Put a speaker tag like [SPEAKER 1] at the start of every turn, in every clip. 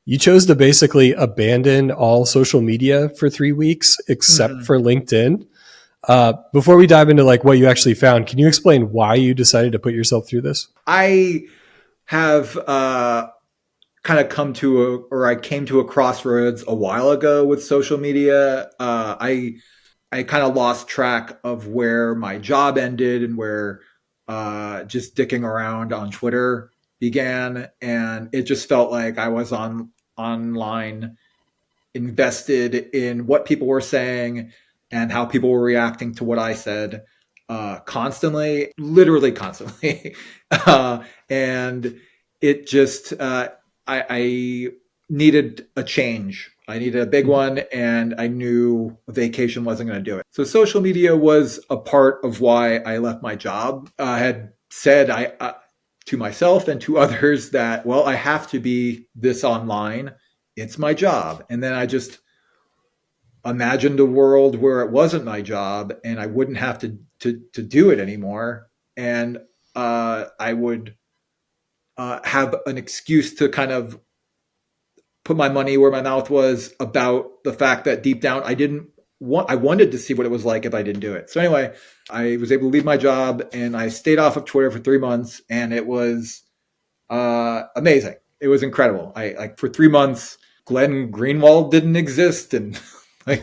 [SPEAKER 1] You chose to basically abandon all social media for 3 weeks, except for LinkedIn. Before we dive into like what you actually found, can you explain why you decided to put yourself through this?
[SPEAKER 2] I have kind of I came to a crossroads a while ago with social media. I kind of lost track of where my job ended and where just dicking around on Twitter began, and it just felt like I was online invested in what people were saying and how people were reacting to what I said constantly, literally constantly. And it just, I needed a change. I needed a big one, and I knew a vacation wasn't going to do it. So social media was a part of why I left my job. I had said to myself and to others that, well, I have to be this online. It's my job. And then I just imagined a world where it wasn't my job and I wouldn't have to do it anymore. And I would have an excuse to kind of put my money where my mouth was about the fact that deep down I wanted to see what it was like if I didn't do it. So anyway, I was able to leave my job and I stayed off of Twitter for 3 months, and it was amazing. It was incredible. I like for 3 months, Glenn Greenwald didn't exist, and like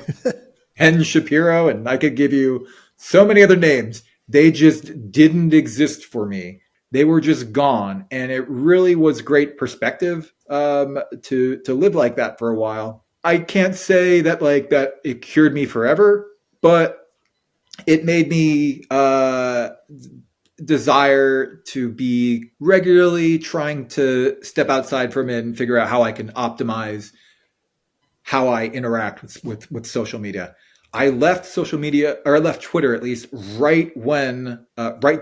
[SPEAKER 2] Hen Shapiro, and I could give you so many other names. They just didn't exist for me. They were just gone, and it really was great perspective to live like that for a while. I can't say that it cured me forever, but it made me desire to be regularly trying to step outside from it and figure out how I can optimize how I interact with social media. I left social media, or I left Twitter at least, right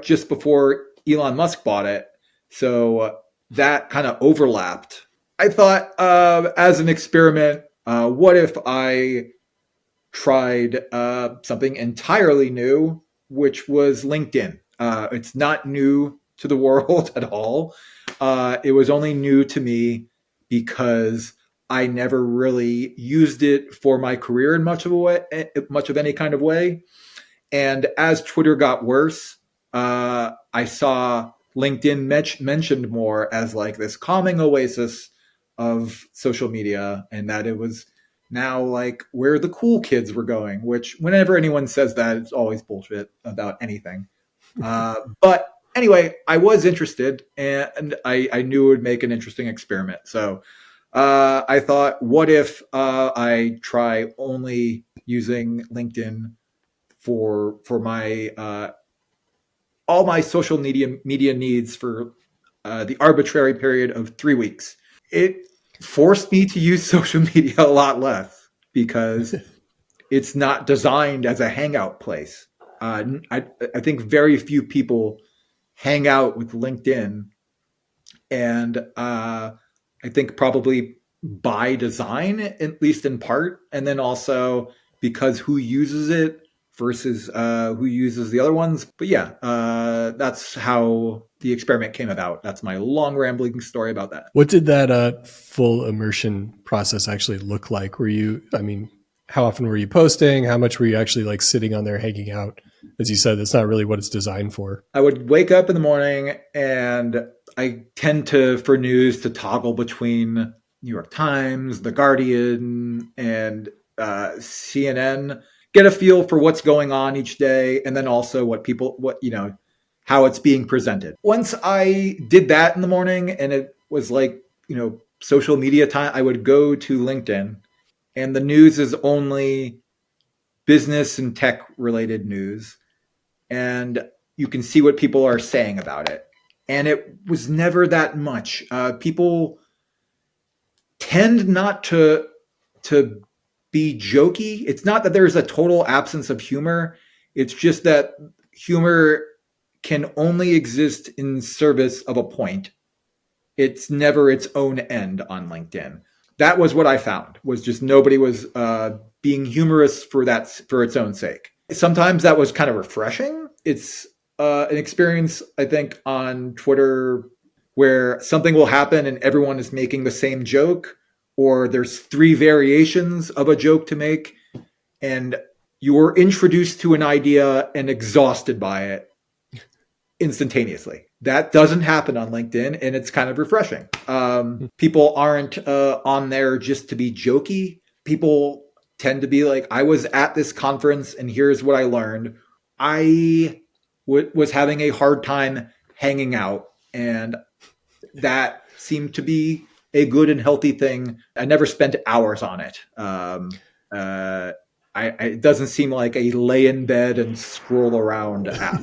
[SPEAKER 2] just before Elon Musk bought it. So that kind of overlapped. I thought, as an experiment, what if I tried something entirely new, which was LinkedIn. It's not new to the world at all. It was only new to me because I never really used it for my career in much of any kind of way. And as Twitter got worse, I saw LinkedIn mentioned more as like this calming oasis of social media, and that it was now like where the cool kids were going, which whenever anyone says that, it's always bullshit about anything. But anyway, I was interested, and I knew it would make an interesting experiment. So I thought, what if I try only using LinkedIn for my all my social media needs for the arbitrary period of 3 weeks. It forced me to use social media a lot less because it's not designed as a hangout place. I think very few people hang out with LinkedIn, and I think probably by design, at least in part, and then also because who uses it versus who uses the other ones. But yeah, that's how the experiment came about. That's my long rambling story about that.
[SPEAKER 1] What did that full immersion process actually look like? I mean, how often were you posting? How much were you actually like sitting on there hanging out? As you said, that's not really what it's designed for.
[SPEAKER 2] I would wake up in the morning, and I tend for news to toggle between New York Times, The Guardian, and CNN. Get a feel for what's going on each day, and then also how it's being presented. Once I did that in the morning, and it was like, social media time, I would go to LinkedIn, and the news is only business and tech related news. And you can see what people are saying about it. And it was never that much. People tend not to be jokey. It's not that there's a total absence of humor. It's just that humor can only exist in service of a point. It's never its own end on LinkedIn. That was what I found, was just nobody was being humorous for its own sake. Sometimes that was kind of refreshing. It's an experience, I think, on Twitter where something will happen and everyone is making the same joke, or there's 3 variations of a joke to make, and you're introduced to an idea and exhausted by it instantaneously. That doesn't happen on LinkedIn, and it's kind of refreshing. People aren't on there just to be jokey. People tend to be like, I was at this conference and here's what I learned. I was having a hard time hanging out, and that seemed to be a good and healthy thing. I never spent hours on it. It doesn't seem like a lay in bed and scroll around app.